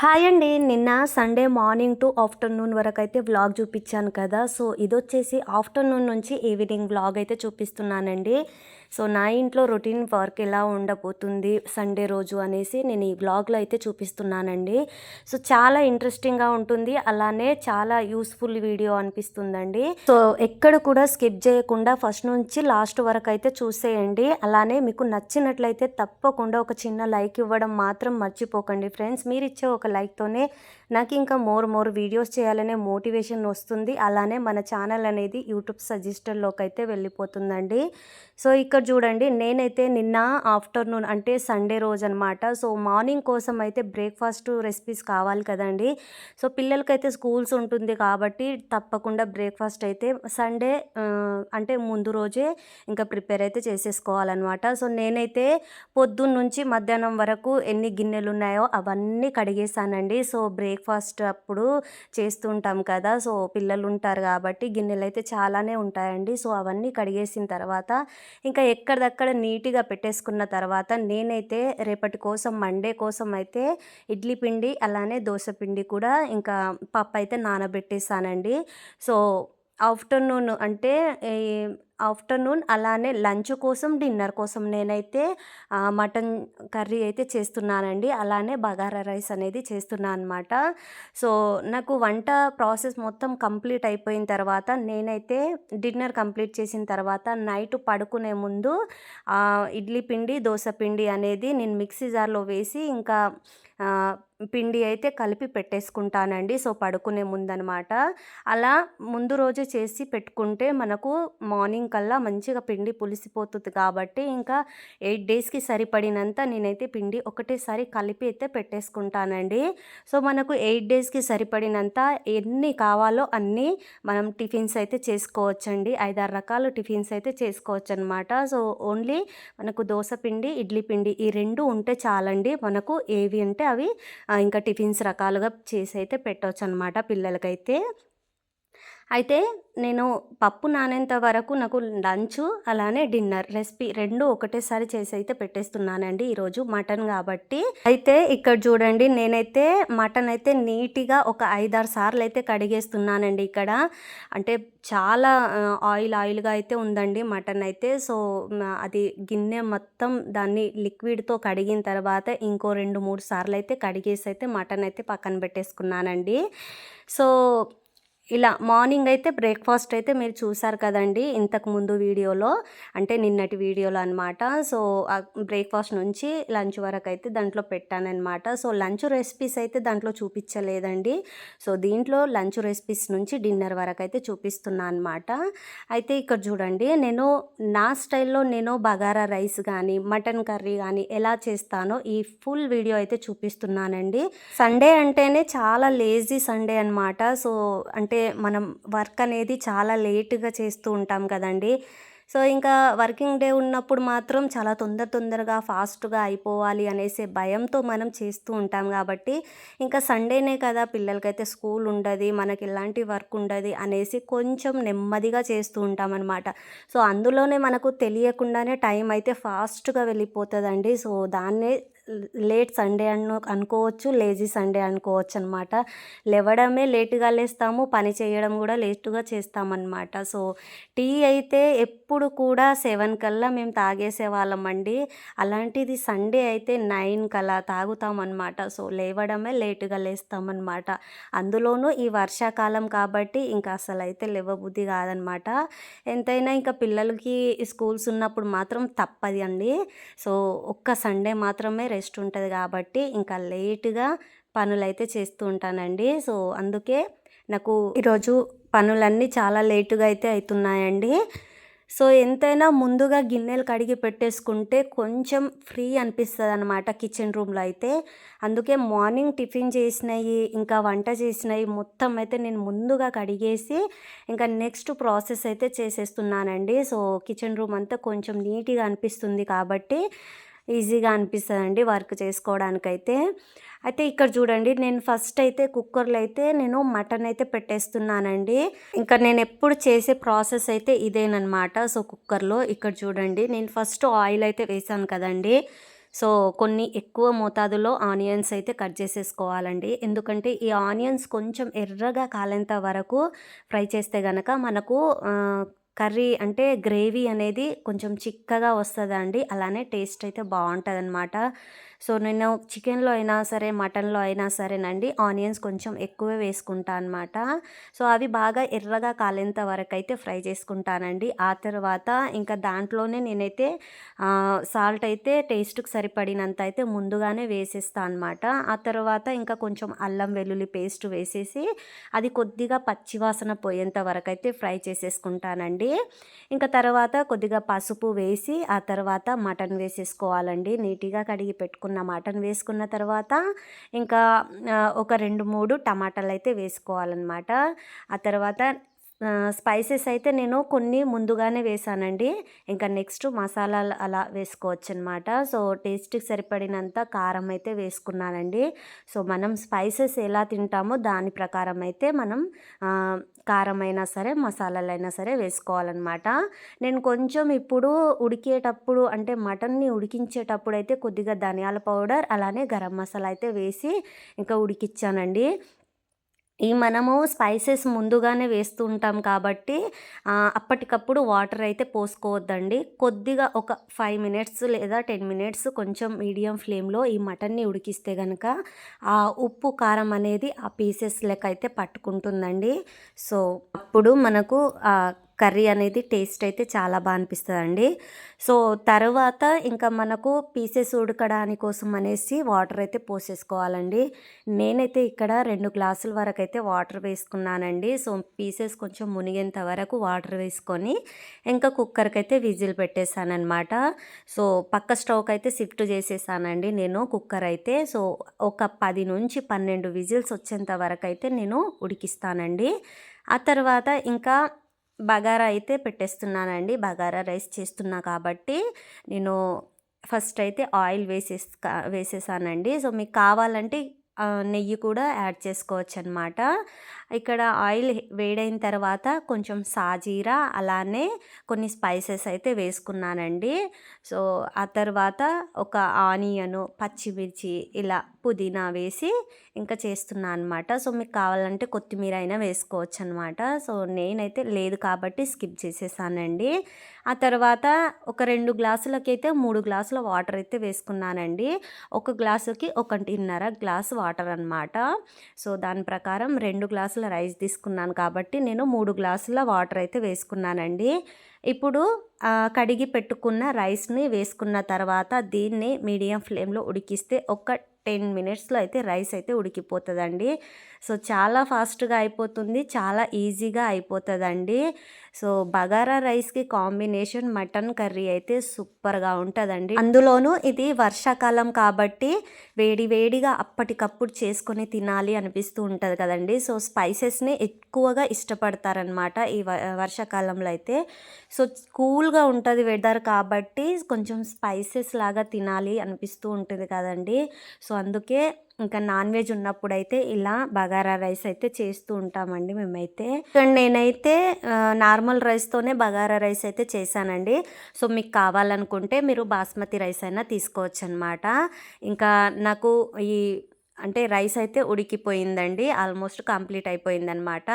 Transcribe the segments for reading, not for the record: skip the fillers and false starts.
Hi అండి. నిన్న Sunday morning to afternoon వరకైతే వ్లాగ్ చూపించాను కదా! సో, ఇదొచ్చేసి ఆఫ్టర్నూన్ నుంచి ఈవినింగ్ వ్లాగ్ అయితే చూపిస్తున్నానండి. సో, నా ఇంట్లో రొటీన్ వర్క్ ఎలా ఉండబోతుంది సండే రోజు అనేసి నేను ఈ వ్లాగ్‌లో అయితే చూపిస్తున్నానండి. సో, చాలా ఇంట్రెస్టింగ్‌గా ఉంటుంది. అలానే చాలా యూస్‌ఫుల్ వీడియో అనిపిస్తుందండి. సో, ఎక్కడ కూడా స్కిప్ చేయకుండా ఫస్ట్ నుంచి లాస్ట్ వరకైతే చూసేయండి. అలానే మీకు నచ్చినట్లయితే తప్పకుండా ఒక చిన్న లైక్ ఇవ్వడం మాత్రం మర్చిపోకండి ఫ్రెండ్స్. మీరిచ్చే ఒక లైక్‌తోనే నాకు ఇంకా మోర్ వీడియోస్ చేయాలనే మోటివేషన్ వస్తుంది. అలానే మన ఛానల్ అనేది యూట్యూబ్ సజెస్టర్‌లోకైతే వెళ్ళిపోతుందండి. సో, ఇక్కడ చూడండి నేనైతే నిన్న ఆఫ్టర్నూన్ అంటే సండే రోజనమాట. సో, మార్నింగ్ కోసం అయితే బ్రేక్‌ఫాస్ట్ రెసిపీస్ కావాలి కదండీ! సో, పిల్లలకైతే స్కూల్స్ ఉంటుంది కాబట్టి తప్పకుండా బ్రేక్‌ఫాస్ట్ అయితే సండే అంటే ముందు రోజే ఇంకా ప్రిపేర్ అయితే చేసేసుకోవాలనమాట. సో, నేనైతే పొద్దున్నుంచి మధ్యాహ్నం వరకు ఎన్ని గిన్నెలున్నాయో అవన్నీ కడిగేసానండి. సో, బ్రేక్‌ఫాస్ట్ అప్పుడు చేస్తూ ఉంటాం కదా! సో, పిల్లలుంటారు కాబట్టి గిన్నెలైతే చాలానే ఉంటాయండి. సో, అవన్నీ కడిగేసిన తర్వాత ఇంకా ఎక్కడిదక్కడ నీట్‌గా పెట్టేసుకున్న తర్వాత నేనైతే రేపటి కోసం మండే కోసం అయితే ఇడ్లీ పిండి అలానే దోస పిండి కూడా ఇంకా పప్పయితే నానబెట్టేసానండి. సో, ఆఫ్టర్‌నూన్ అంటే ఈ ఆఫ్టర్‌నూన్ అలానే లంచ్ కోసం, డిన్నర్ కోసం నేనైతే మటన్ కర్రీ అయితే చేస్తున్నానండి. అలానే బగారా రైస్ అనేది చేస్తున్నా అనమాట. సో, నాకు వంట ప్రాసెస్ మొత్తం కంప్లీట్ అయిపోయిన తర్వాత నేనైతే డిన్నర్ కంప్లీట్ చేసిన తర్వాత నైట్ పడుకునే ముందు ఇడ్లీ పిండి, దోస పిండి అనేది నేను మిక్సీ జార్‌లో వేసి ఇంకా పిండి అయితే కలిపి పెట్టేసుకుంటానండి. సో, పడుకునే ముందనమాట. అలా ముందు రోజే చేసి పెట్టుకుంటే మనకు మార్నింగ్ కల్లా మంచిగా పిండి పులిసిపోతుంది కాబట్టి ఇంకా 8 డేస్‌కి సరిపడినంత నేనైతే పిండి ఒకటేసారి కలిపి అయితే పెట్టేసుకుంటానండి. సో, మనకు 8 డేస్‌కి సరిపడినంత ఎన్ని కావాలో అన్నీ మనం టిఫిన్స్ అయితే చేసుకోవచ్చండి. 5, 6 రకాల టిఫిన్స్ అయితే చేసుకోవచ్చనమాట. సో, ఓన్లీ మనకు దోస పిండి, ఇడ్లీ పిండి ఈ 2 ఉంటే చాలండి. మనకు ఏవి అంటే అవి ఇంకా టిఫిన్స్ రకాలుగా చేసి అయితే పెట్టొచ్చనమాట పిల్లలకైతే. అయితే నేను పప్పు నానేంత వరకు నాకు లంచు, అలానే డిన్నర్ రెసిపీ 2 ఒకటేసారి చేసి అయితే పెట్టేస్తున్నానండి ఈరోజు మటన్ గాబట్టి. అయితే ఇక్కడ చూడండి నేనైతే మటన్ అయితే నీట్‌గా ఒక 5, 6 సార్లయితే కడిగేస్తున్నానండి ఇక్కడ. అంటే చాలా ఆయిల్‌గా అయితే ఉందండి మటన్ అయితే. సో, అది గిన్నె మొత్తం దాన్ని లిక్విడ్‌తో కడిగిన తర్వాత ఇంకో 2, 3 సార్లయితే కడిగేసి అయితే మటన్ అయితే పక్కన పెట్టేసుకున్నానండి. సో, ఇలా మార్నింగ్ అయితే బ్రేక్‌ఫాస్ట్ అయితే మీరు చూసారు కదండీ! ఇంతకుముందు వీడియోలో. అంటే నిన్నటి వీడియోలో అనమాట. సో, బ్రేక్‌ఫాస్ట్ నుంచి లంచ్ వరకైతే దాంట్లో పెట్టాననమాట. సో, లంచ్ రెసిపీస్ అయితే దాంట్లో చూపించలేదండి. సో, దీంట్లో లంచ్ రెసిపీస్ నుంచి డిన్నర్ వరకైతే చూపిస్తున్నా అనమాట. అయితే ఇక్కడ చూడండి నేను నా స్టైల్‌లో నేను బగారా రైస్ గానీ, మటన్ కర్రీ గానీ ఎలా చేస్తానో ఈ ఫుల్ వీడియో అయితే చూపిస్తున్నానండి. సండే అంటేనే చాలా లేజీ సండే అనమాట. సో, అంటే మనం వర్క్ అనేది చాలా లేట్‌గా చేస్తూ ఉంటాం కదండీ! సో, ఇంకా వర్కింగ్ డే ఉన్నప్పుడు మాత్రం చాలా తొందరగా ఫాస్ట్‌గా అయిపోవాలి అనేసే భయంతో మనం చేస్తూ ఉంటాం గాబట్టి, ఇంకా సండేనే కదా పిల్లలకైతే స్కూల్ ఉండది, మనకి ఎలాంటి వర్క్ ఉండది అనేసి కొంచెం నెమ్మదిగా చేస్తూ ఉంటామనమాట. సో, అందులోనే మనకు తెలియకుండానే టైం అయితే ఫాస్ట్‌గా వెళ్ళిపోతదండి. సో, దాన్నే లేట్ సండే అనుకోవచ్చు, లేజీ సండే అనుకోవచ్చనమాట. లేవడమే లేట్‌గా లేస్తాము, పని చేయడం గూడా లేట్‌గా చేస్తామనమాట. సో, టీ అయితే ఎప్పుడు కూడా 7 కల్లా మేము తాగేసేవాళ్ళమండి. అలాంటిది సండే అయితే 9 కలా తాగుతామనమాట. సో, లేవడమే లేట్‌గా లేస్తామనమాట. అందులోనూ ఈ వర్షాకాలం కాబట్టి ఇంక అసలైతే లేవబుద్ధి కాదనమాట. ఎంతైనా ఇంకా పిల్లలకి స్కూల్స్ ఉన్నప్పుడు మాత్రం తప్పది అండి. సో, ఒక్క సండే మాత్రమే రెస్ట్ ఉంటది కాబట్టి ఇంకా లేట్‌గా పనులైతే చేస్తూ ఉంటానండి. సో, అందుకే నాకు ఈరోజు పనులన్నీ చాలా లేటుగా అయితే అయితున్నాయండి. సో, ఎంతైనా ముందుగా గిన్నెలు కడిగి పెట్టేసుకుంటే కొంచెం ఫ్రీ అనిపిస్తదనమాట కిచెన్ రూమ్‌లో అయితే. అందుకే మార్నింగ్ టిఫిన్ చేసినయి, ఇంకా వంట చేసినయి మొత్తం అయితే నేను ముందుగా కడిగేసి, ఇంకా నెక్స్ట్ ప్రాసెస్ అయితే చేసేస్తున్నానండి. సో, కిచెన్ రూమ్ అంతా కొంచెం నీట్‌గా అనిపిస్తుంది కాబట్టి ఈజీగా అనిపిస్తదండి వర్క్ చేసుకోవడానికైతే. అయితే ఇక్కడ చూడండి నేను ఫస్ట్ అయితే కుక్కర్‌లో అయితే నేను మటన్ అయితే పెట్టేస్తున్నానండి. ఇంకా నేనెప్పుడు చేసే ప్రాసెస్ అయితే ఇదేననమాట. సో, కుక్కర్‌లో ఇక్కడ చూడండి నేను ఫస్ట్ ఆయిల్ అయితే వేసాను కదండీ! సో కొన్ని ఎక్కువ మోతాదులో ఆనియన్స్ అయితే కట్ చేసేసుకోవాలండి. ఎందుకంటే ఈ ఆనియన్స్ కొంచెం ఎర్రగా కాలేంత వరకు ఫ్రై చేస్తే గనక మనకు కర్రీ అంటే గ్రేవీ అనేది కొంచెం చిక్కగా వస్తదండి. అలానే టేస్ట్ అయితే బావుంటదనమాట. సో నేను చికెన్‌లో అయినా సరే, మటన్‌లో అయినా సరేనండి ఆనియన్స్ కొంచెం ఎక్కువే వేసుకుంటా అనమాట. సో అవి బాగా ఎర్రగా కాలేంత వరకైతే ఫ్రై చేసుకుంటానండి. ఆ తర్వాత ఇంకా దాంట్లోనే నేనైతే సాల్ట్ అయితే టేస్ట్‌కి సరిపడినంత అయితే ముందుగానే వేసేస్తా అనమాట. ఆ తర్వాత ఇంకా కొంచెం అల్లం వెల్లుల్లి పేస్ట్ వేసేసి అది కొద్దిగా పచ్చివాసన పోయేంత వరకైతే ఫ్రై చేసేసుకుంటానండి. ఇంకా తర్వాత కొద్దిగా పసుపు వేసి ఆ తర్వాత మటన్ వేసేసుకోవాలండి. నీట్‌గా కడిగి పెట్టుకున్న మటన్ వేసుకున్న తర్వాత ఇంకా ఒక 2, 3 టమాటాలైతే వేసుకోవాలనమాట. ఆ తర్వాత స్పైసెస్ అయితే నేను కొన్ని ముందుగానే వేశానండి. ఇంకా నెక్స్ట్ మసాలాలు అలా వేసుకోవచ్చనమాట. సో టేస్ట్‌కి సరిపడినంత కారం అయితే వేసుకున్నానండి. సో మనం స్పైసెస్ ఎలా తింటామో దాని ప్రకారం అయితే మనం కారమైనా సరే, మసాలాలైనా సరే వేసుకోవాలనమాట. నేను కొంచెం ఇప్పుడు ఉడికేటప్పుడు అంటే మటన్‌ని ఉడికించేటప్పుడైతే కొద్దిగా ధనియాల పౌడర్ అలానే గరం మసాలా అయితే వేసి ఇంకా ఉడికిచ్చానండి. ఈ మనము స్పైసెస్ ముందుగానే వేస్తూ ఉంటాం కాబట్టి అప్పటికప్పుడు వాటర్ అయితే పోసుకోవద్దండి. కొద్దిగా ఒక 5 మినిట్స్ లేదా 10 మినిట్స్ కొంచెం మీడియం ఫ్లేమ్‌లో ఈ మటన్‌ని ఉడికిస్తే గనక ఆ ఉప్పు, కారం అనేది ఆ పీసెస్‌లకైతే పట్టుకుంటుందండి. సో అప్పుడు మనకు కర్రీ అనేది టేస్ట్ అయితే చాలా అనిపిస్తదండి. సో తర్వాత ఇంకా మనకు పీసెస్ ఉడకడాని కోసం అనేసి వాటర్ అయితే పోసేసుకోవాలండి. నేనైతే ఇక్కడ 2 గ్లాసుల వరకైతే వాటర్ వేసుకున్నానండి. సో పీసెస్ కొంచెం మునిగేంత వరకు వాటర్ వేసుకొని ఇంకా కుక్కర్‌కైతే విజిల్ పెట్టేసాననమాట. సో పక్క స్టవ్‌కైతే షిఫ్ట్ చేసేసానండి నేను కుక్కర్ అయితే. సో ఒక 10-12 విజిల్స్ వచ్చేంత వరకైతే నేను ఉడికిస్తానండి. ఆ తర్వాత ఇంకా బగారా అయితే పెట్టేస్తున్నానండి. బగారా రైస్ చేస్తున్నా కాబట్టి నేను ఫస్ట్ అయితే ఆయిల్ వేసేసానండి. సో మీకు కావాలంటే నెయ్యి కూడా యాడ్ చేసుకోవచ్చనమాట. ఇక్కడ ఆయిల్ వేడైన తర్వాత కొంచెం సాజీరా అలానే కొన్ని స్పైసెస్ అయితే వేసుకున్నానండి. సో ఆ తర్వాత ఒక ఆనియను, పచ్చిమిర్చి ఇలా పుదీనా వేసి ఇంకా చేస్తున్నా అనమాట. సో మీకు కావాలంటే కొత్తిమీర అయినా వేసుకోవచ్చనమాట. సో నేనైతే లేదు కాబట్టి స్కిప్ చేసేసానండి. ఆ తర్వాత ఒక 2 గ్లాసులకైతే 3 గ్లాసుల వాటర్ అయితే వేసుకున్నానండి. ఒక గ్లాసుకి 1.5 గ్లాసు వాటర్ అనమాట. సో దాని ప్రకారం 2 గ్లాసుల రైస్ తీసుకున్నాను కాబట్టి నేను 3 గ్లాసుల వాటర్ అయితే వేసుకున్నానండి. ఇప్పుడు కడిగి పెట్టుకున్న రైస్‌ని వేసుకున్న తర్వాత దీన్ని మీడియం ఫ్లేమ్‌లో ఉడికిస్తే ఒక 10 మినిట్స్‌లో అయితే రైస్ అయితే ఉడికిపోతదండి. సో చాలా ఫాస్ట్‌గా అయిపోతుంది. చాలా ఈజీగా అయిపోతదండి. సో బగారా రైస్‌కి కాంబినేషన్ మటన్ కర్రీ అయితే సూపర్‌గా ఉంటదండి. అందులోనూ ఇది వర్షాకాలం కాబట్టి వేడి వేడిగా అప్పటికప్పుడు చేసుకొని తినాలి అనిపిస్తూ ఉంటది కదండీ. సో స్పైసెస్‌ని ఎక్కువగా ఇష్టపడతారనమాట ఈ వర్షాకాలంలో అయితే. సో కూల్‌గా ఉంటది వెదర్ కాబట్టి కొంచెం స్పైసెస్ లాగా తినాలి అనిపిస్తూ ఉంటది కదండీ. సో అందుకే ఇంకా నాన్ వెజ్ ఉన్నప్పుడైతే ఇలా బగారా రైస్ అయితే చేస్తూ ఉంటామండి మేమైతే. ఇక్కడ నేనైతే నార్మల్ రైస్తోనే బగారా రైస్ అయితే చేశానండి. సో మీకు కావాలనుకుంటే మీరు బాస్మతి రైస్ అయినా తీసుకోవచ్చనమాట. ఇంకా నాకు ఈ అంటే రైస్ అయితే ఉడికిపోయిందండి. ఆల్మోస్ట్ కంప్లీట్ అయిపోయిందనమాట.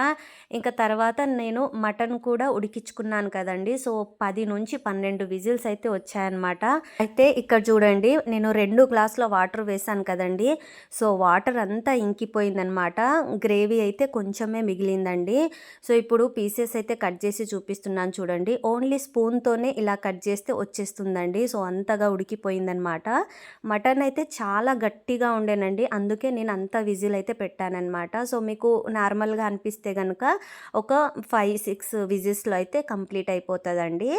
ఇంకా తర్వాత నేను మటన్ కూడా ఉడికించుకున్నాను కదండీ. సో 10-12 విజిల్స్ అయితే వచ్చాయన్నమాట. అయితే ఇక్కడ చూడండి నేను 2 గ్లాసుల వాటర్ వేసాను కదండీ. సో వాటర్ అంతా ఇంకిపోయిందనమాట. గ్రేవీ అయితే కొంచెమే మిగిలిందండి. సో ఇప్పుడు పీసెస్ అయితే కట్ చేసి చూపిస్తున్నాను చూడండి. ఓన్లీ స్పూన్‌తోనే ఇలా కట్ చేస్తే వచ్చేస్తుందండి. సో అంతగా ఉడికిపోయిందనమాట. మటన్ అయితే చాలా గట్టిగా ఉండేనండి. అందుకే నేను అంత విజిల్ అయితే పెట్టాననమాట. సో మీకు నార్మల్‌గా అనిపిస్తే గనుక ఒక 5-6 విజిల్స్‌లో అయితే కంప్లీట్ అయిపోతదండి.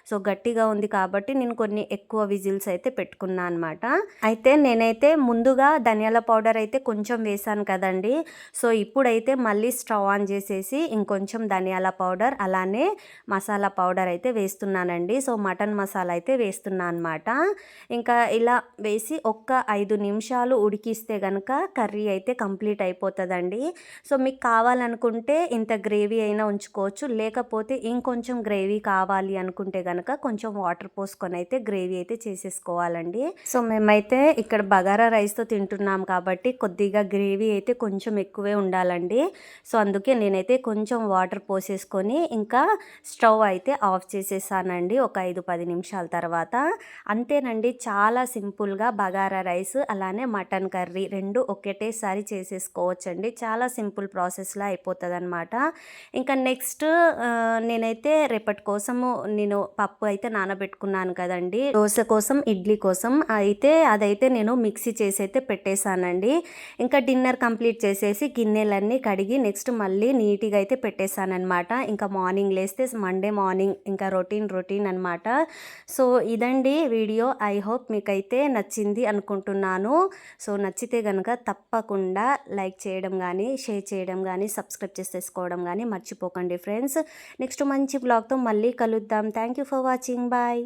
సో గట్టిగా ఉంది కాబట్టి నేను కొన్ని ఎక్కువ విజిల్స్ అయితే పెట్టుకున్నా అనమాట. అయితే నేనైతే ముందుగా ధనియాల పౌడర్ అయితే కొంచెం వేసాను కదండీ. సో ఇప్పుడైతే మళ్ళీ స్టవ్ ఆన్ చేసేసి ఇంకొంచెం ధనియాల పౌడర్ అలానే మసాలా పౌడర్ అయితే వేస్తున్నానండి. సో మటన్ మసాలా అయితే వేస్తున్నా అనమాట. ఇంకా ఇలా వేసి ఒక్క 5 నిమిషాలు ఉడికిస్తే గనుక కనుక కర్రీ అయితే కంప్లీట్ అయిపోతుందండి. సో మీకు కావాలనుకుంటే ఇంత గ్రేవీ అయినా ఉంచుకోవచ్చు, లేకపోతే ఇంకొంచెం గ్రేవీ కావాలి అనుకుంటే కనుక కొంచెం వాటర్ పోసుకొని అయితే గ్రేవీ అయితే చేసేసుకోవాలండి. సో మేమైతే ఇక్కడ బగారా రైస్తో తింటున్నాం కాబట్టి కొద్దిగా గ్రేవీ అయితే కొంచెం ఎక్కువే ఉండాలండి. సో అందుకే నేనైతే కొంచెం వాటర్ పోసేసుకొని ఇంకా స్టవ్ అయితే ఆఫ్ చేసేసానండి ఒక 5-10 నిమిషాల తర్వాత. అంతేనండి, చాలా సింపుల్గా బగారా రైస్ అలానే మటన్ కర్రీ రెండు ఒకటేసారి చేసేసుకోవచ్చండి. చాలా సింపుల్ ప్రాసెస్లో అయిపోతుంది అనమాట. ఇంకా నెక్స్ట్ నేనైతే రేపటి కోసము నేను పప్పు అయితే నానబెట్టుకున్నాను కదండి, దోశ కోసం ఇడ్లీ కోసం అదైతే నేను మిక్సీ చేసి అయితే పెట్టేశానండి. ఇంకా డిన్నర్ కంప్లీట్ చేసేసి గిన్నెలన్నీ కడిగి నెక్స్ట్ మళ్ళీ నీట్గా అయితే పెట్టేశానమాట. ఇంకా మార్నింగ్ లేస్తే మండే మార్నింగ్ ఇంకా రొటీన్ అనమాట. సో ఇదండి వీడియో. ఐ హోప్ మీకైతే నచ్చింది అనుకుంటున్నాను. సో నచ్చితే కనుక తప్పకుండా లైక్ చేయడం కానీ, షేర్ చేయడం కానీ, సబ్స్క్రైబ్ చేసేసుకోవడం కానీ మర్చిపోకండి ఫ్రెండ్స్. నెక్స్ట్ మంచి బ్లాగ్తో మళ్ళీ కలుద్దాం. Thank you for watching. Bye.